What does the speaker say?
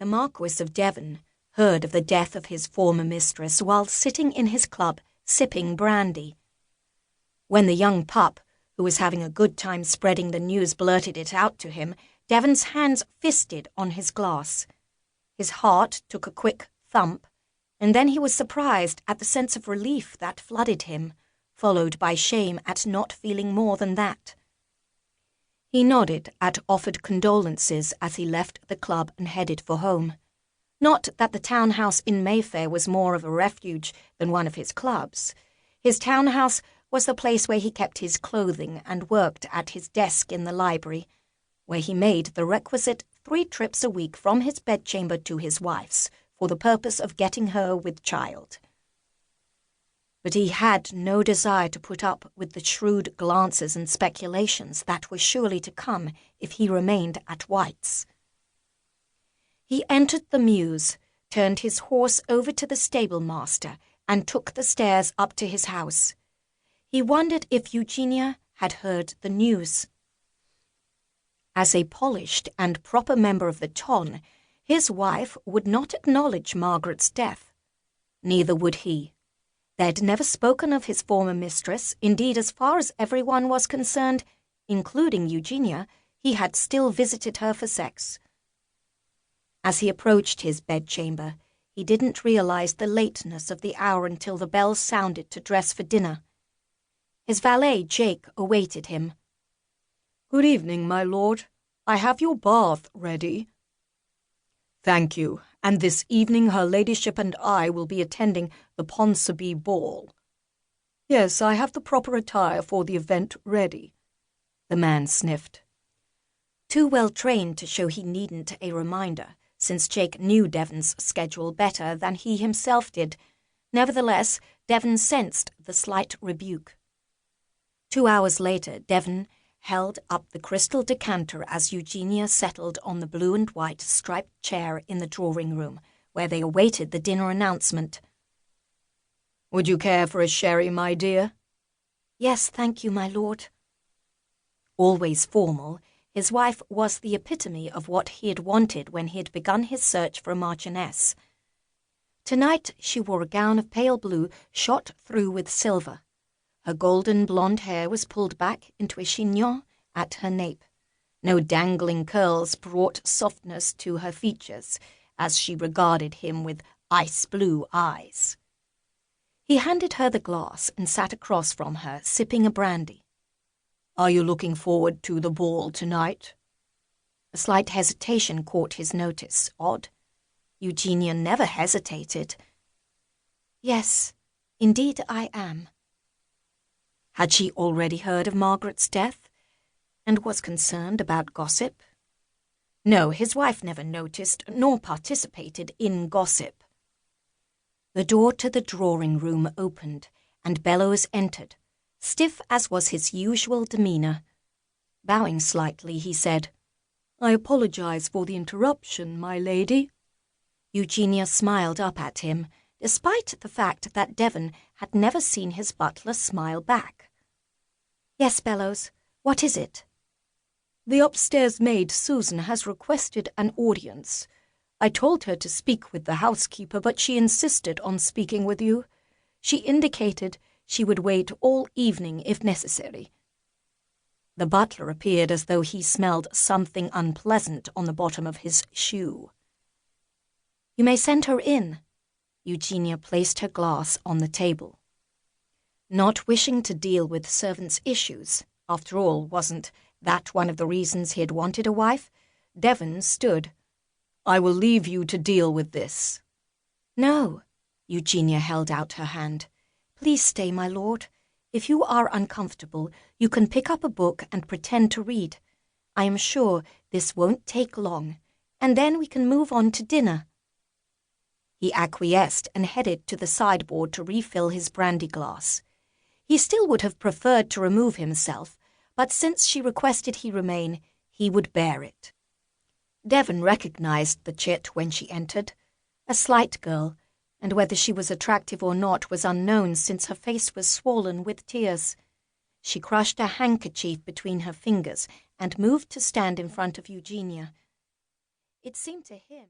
The Marquess of Devon heard of the death of his former mistress while sitting in his club sipping brandy. When the young pup, who was having a good time spreading the news, blurted it out to him, Devon's hands fisted on his glass. His heart took a quick thump, and then he was surprised at the sense of relief that flooded him, followed by shame at not feeling more than that. He nodded at offered condolences as he left the club and headed for home. Not that the townhouse in Mayfair was more of a refuge than one of his clubs. His townhouse was the place where he kept his clothing and worked at his desk in the library, where he made the requisite 3 trips a week from his bedchamber to his wife's for the purpose of getting her with child. But he had no desire to put up with the shrewd glances and speculations that were surely to come if he remained at White's. He entered the mews, turned his horse over to the stable-master, and took the stairs up to his house. He wondered if Eugenia had heard the news. As a polished and proper member of the ton, his wife would not acknowledge Margaret's death. Neither would he. They had never spoken of his former mistress. Indeed, as far as everyone was concerned, including Eugenia, he had still visited her for sex. As he approached his bedchamber, he didn't realize the lateness of the hour until the bell sounded to dress for dinner. His valet, Jake, awaited him. "Good evening, my lord. I have your bath ready." "Thank you, and this evening her ladyship and I will be attending the Ponsonby ball." "Yes, I have the proper attire for the event ready." The man sniffed. Too well trained to show he needn't a reminder, since Jake knew Devon's schedule better than he himself did. Nevertheless, Devon sensed the slight rebuke. 2 hours later, Devon held up the crystal decanter as Eugenia settled on the blue and white striped chair in the drawing-room, where they awaited the dinner announcement. "Would you care for a sherry, my dear?" "Yes, thank you, my lord." Always formal, his wife was the epitome of what he had wanted when he had begun his search for a marchioness. Tonight she wore a gown of pale blue shot through with silver. Her golden blonde hair was pulled back into a chignon at her nape. No dangling curls brought softness to her features as she regarded him with ice-blue eyes. He handed her the glass and sat across from her, sipping a brandy. "Are you looking forward to the ball tonight?" A slight hesitation caught his notice. Odd. Eugenia never hesitated. "Yes, indeed I am." Had she already heard of Margaret's death, and was concerned about gossip? No, his wife never noticed nor participated in gossip. The door to the drawing-room opened, and Bellows entered, stiff as was his usual demeanour. Bowing slightly, he said, "I apologize for the interruption, my lady." Eugenia smiled up at him, despite the fact that Devon had never seen his butler smile back. "Yes, Bellows, what is it?" "The upstairs maid, Susan, has requested an audience. I told her to speak with the housekeeper, but she insisted on speaking with you. She indicated she would wait all evening if necessary." The butler appeared as though he smelled something unpleasant on the bottom of his shoe. "You may send her in." Eugenia placed her glass on the table. Not wishing to deal with servants' issues, after all, wasn't that one of the reasons he had wanted a wife? Devon stood. "I will leave you to deal with this." "No." Eugenia held out her hand. "Please stay, my lord. If you are uncomfortable, you can pick up a book and pretend to read. I am sure this won't take long, and then we can move on to dinner." He acquiesced and headed to the sideboard to refill his brandy glass. He still would have preferred to remove himself, but since she requested he remain, he would bear it. Devon recognized the chit when she entered. A slight girl, and whether she was attractive or not was unknown since her face was swollen with tears. She crushed a handkerchief between her fingers and moved to stand in front of Eugenia. It seemed to him